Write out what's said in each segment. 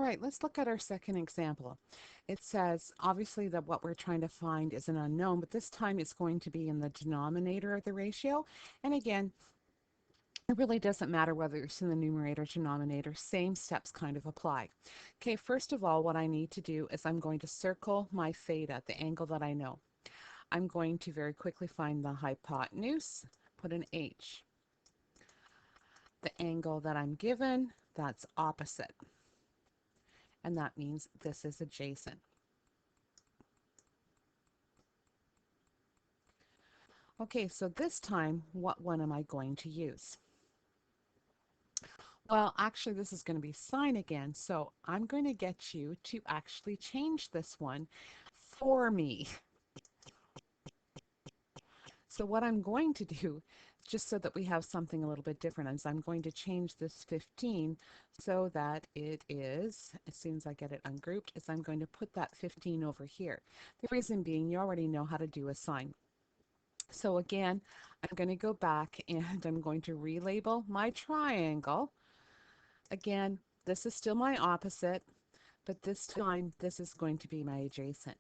All right, let's look at our second example. It says, obviously, that what we're trying to find is an unknown, but this time it's going to be in the denominator of the ratio. And again, it really doesn't matter whether it's in the numerator or denominator, same steps kind of apply. Okay, first of all, what I need to do is I'm going to circle my theta, the angle that I know. I'm going to very quickly find the hypotenuse, put an H. The angle that I'm given, that's opposite. And that means this is adjacent. Okay, so this time, what one am I going to use? Well, actually, this is going to be sine again, so I'm going to get you to actually change this one for me. So what I'm going to do, just so that we have something a little bit different, is I'm going to change this 15 so that it is, as soon as I get it ungrouped, is I'm going to put that 15 over here. The reason being, you already know how to do a sine. So again, I'm going to go back and I'm going to relabel my triangle. Again, this is still my opposite, but this time this is going to be my adjacent.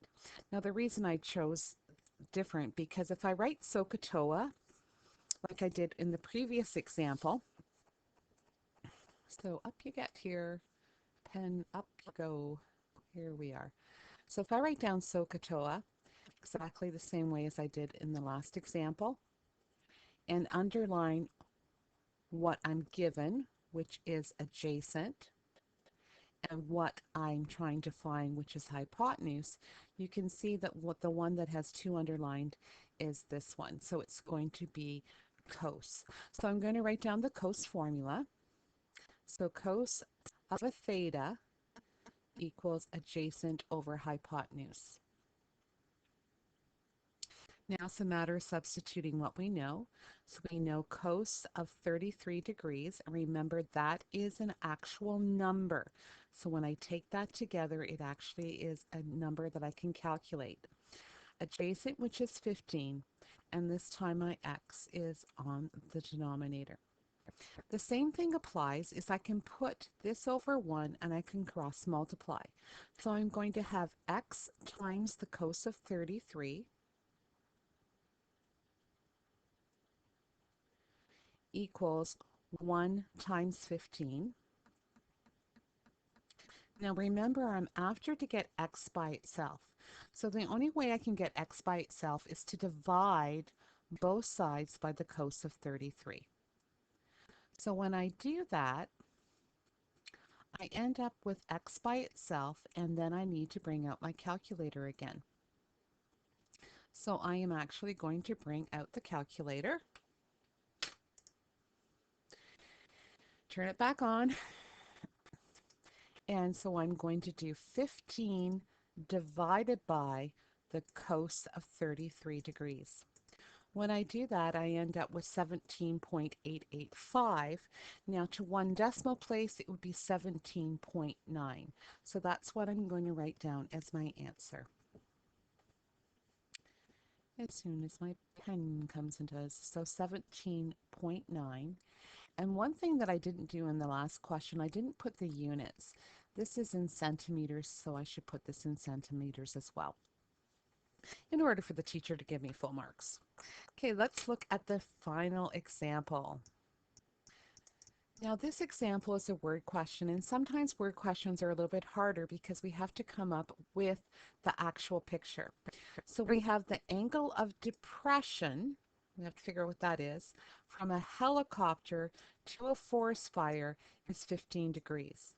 Now the reason I chose different, because if I write SOHCAHTOA, like I did in the previous example, so up you get here, pen up you go, here we are. So if I write down SOHCAHTOA exactly the same way as I did in the last example, and underline what I'm given, which is adjacent, and what I'm trying to find, which is hypotenuse, you can see that what the one that has 2 underlined is this one. So it's going to be cos. So I'm going to write down the cos formula. So cos of a theta equals adjacent over hypotenuse. Now it's a matter of substituting what we know. So we know cos of 33 degrees. And remember, that is an actual number. So when I take that together, it actually is a number that I can calculate. Adjacent, which is 15, and this time my x is on the denominator. The same thing applies is I can put this over 1 and I can cross multiply. So I'm going to have x times the cos of 33 equals 1 times 15. Now remember, I'm after to get x by itself. So the only way I can get x by itself is to divide both sides by the cos of 33. So when I do that, I end up with x by itself, and then I need to bring out my calculator again. So I am actually going to bring out the calculator, turn it back on, and so I'm going to do 15 divided by the cos of 33 degrees. When I do that, I end up with 17.885. Now to one decimal place, it would be 17.9. So that's what I'm going to write down as my answer. As soon as my pen comes into this, so 17.9. And one thing that I didn't do in the last question, I didn't put the units. This is in centimeters, so I should put this in centimeters as well, in order for the teacher to give me full marks. Okay, let's look at the final example. Now this example is a word question, and sometimes word questions are a little bit harder because we have to come up with the actual picture. So we have the angle of depression, we have to figure out what that is, from a helicopter to a forest fire is 15 degrees.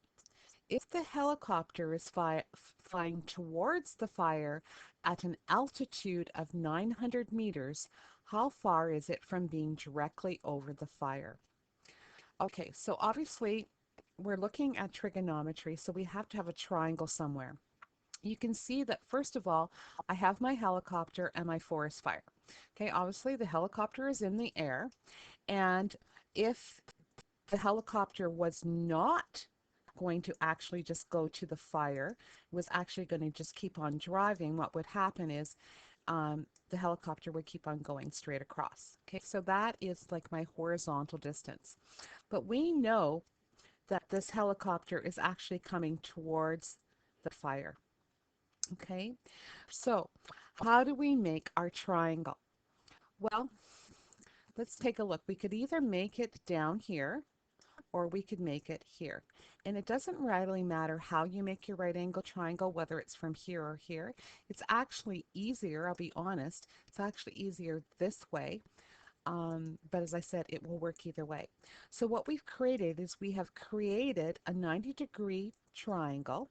If the helicopter is flying towards the fire at an altitude of 900 meters, how far is it from being directly over the fire? Okay, so obviously we're looking at trigonometry, so we have to have a triangle somewhere. You can see that first of all, I have my helicopter and my forest fire. Okay, obviously the helicopter is in the air, and if the helicopter was not going to actually just go to the fire, was actually going to just keep on driving, what would happen is the helicopter would keep on going straight across. Okay, so that is like my horizontal distance. But we know that this helicopter is actually coming towards the fire. Okay, so how do we make our triangle? Well, let's take a look. We could either make it down here or we could make it here. And it doesn't really matter how you make your right angle triangle, whether it's from here or here. It's actually easier, I'll be honest, it's actually easier this way. But as I said, it will work either way. So what we've created is we have created a 90-degree triangle.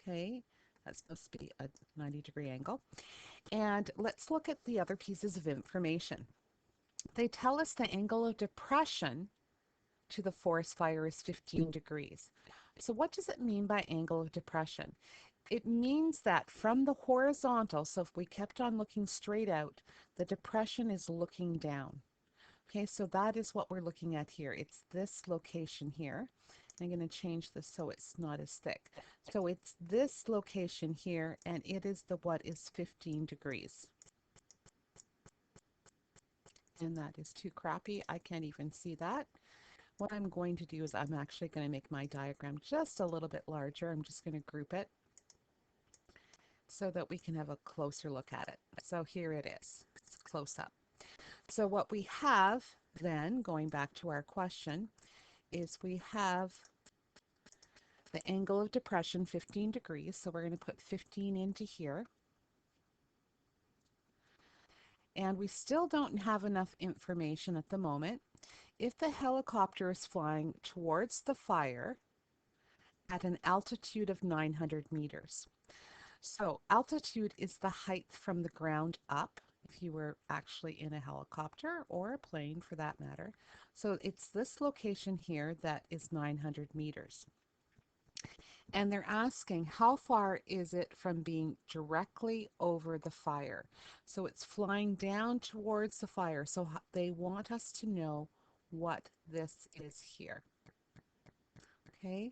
Okay, that's supposed to be a 90-degree angle. And let's look at the other pieces of information. They tell us the angle of depression to the forest fire is 15 degrees. So what does it mean by angle of depression? It means that from the horizontal, so if we kept on looking straight out, the depression is looking down. Okay, so that is what we're looking at here. It's this location here. I'm going to change this so it's not as thick. So it's this location here, and it is the what is 15 degrees. And that is too crappy. I can't even see that. What I'm going to do is I'm actually going to make my diagram just a little bit larger. I'm just going to group it so that we can have a closer look at it. So here it is. It's close up. So what we have then, going back to our question, is we have the angle of depression 15 degrees. So we're going to put 15 into here. And we still don't have enough information at the moment. If the helicopter is flying towards the fire at an altitude of 900 meters. So altitude is the height from the ground up if you were actually in a helicopter or a plane for that matter. So it's this location here that is 900 meters. And they're asking how far is it from being directly over the fire? So it's flying down towards the fire. So they want us to know what this is here. Okay.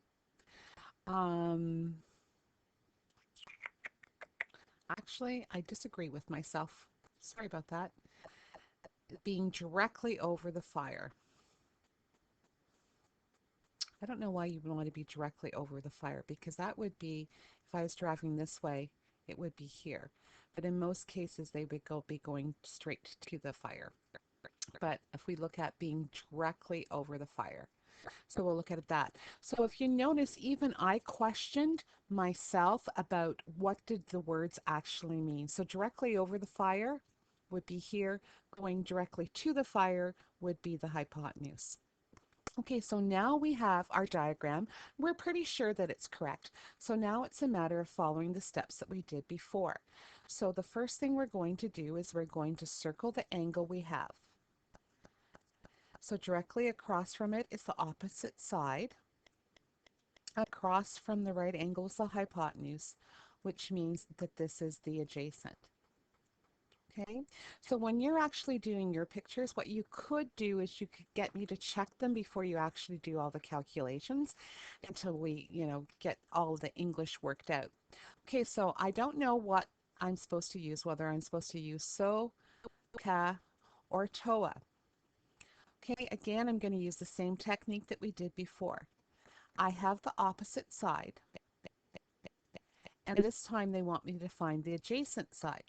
Actually, I disagree with myself. Sorry about that. Being directly over the fire. I don't know why you would want to be directly over the fire, because that would be, if I was driving this way, it would be here. But in most cases, they would be going straight to the fire. But if we look at being directly over the fire, so we'll look at that. So if you notice, even I questioned myself about what did the words actually mean. So directly over the fire would be here. Going directly to the fire would be the hypotenuse. Okay, so now we have our diagram. We're pretty sure that it's correct. So now it's a matter of following the steps that we did before. So the first thing we're going to do is we're going to circle the angle we have. So directly across from it is the opposite side. Across from the right angle is the hypotenuse, which means that this is the adjacent. Okay, so when you're actually doing your pictures, what you could do is you could get me to check them before you actually do all the calculations until we, get all the English worked out. Okay, so I don't know what I'm supposed to use, whether I'm supposed to use so, ka, or toa. Okay, again, I'm going to use the same technique that we did before. I have the opposite side, and this time they want me to find the adjacent side.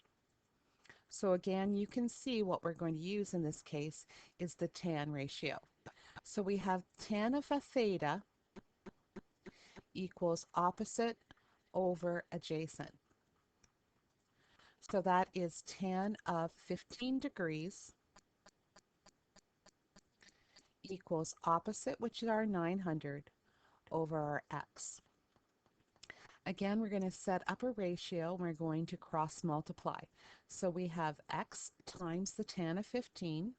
So again, you can see what we're going to use in this case is the tan ratio. So we have tan of a theta equals opposite over adjacent. So that is tan of 15 degrees equals opposite, which is our 900, over our x. Again, we're going to set up a ratio. We're going to cross multiply. So we have x times the tan of 15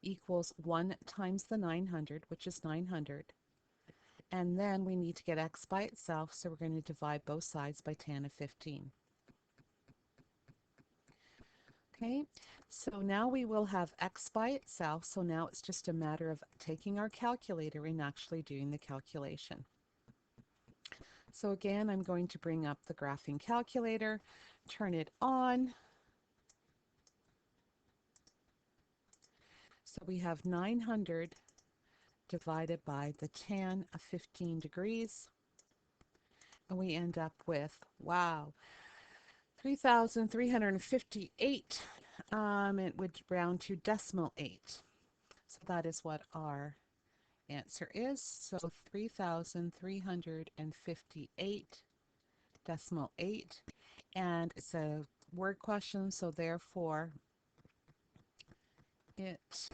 equals 1 times the 900, which is 900. And then we need to get x by itself, so we're going to divide both sides by tan of 15. Okay, so now we will have x by itself, so now it's just a matter of taking our calculator and actually doing the calculation. So again, I'm going to bring up the graphing calculator, turn it on. So we have 900 divided by the tan of 15 degrees, and we end up with, wow, 3,358. It would round to decimal 8. So that is what our answer is. So 3,358 decimal 8. And it's a word question, so therefore it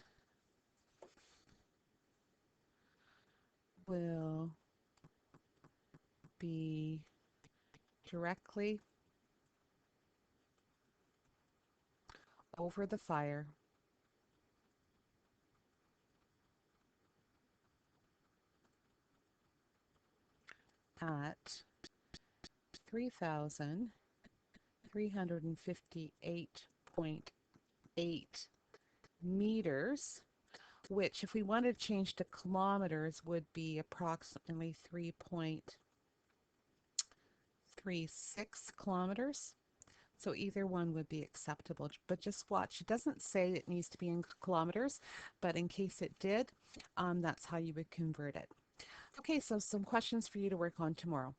will be directly over the fire at 3,358.8 meters, which if we wanted to change to kilometers would be approximately 3.36 kilometers. So either one would be acceptable, but just watch. It doesn't say it needs to be in kilometers, but in case it did, that's how you would convert it. Okay, so some questions for you to work on tomorrow.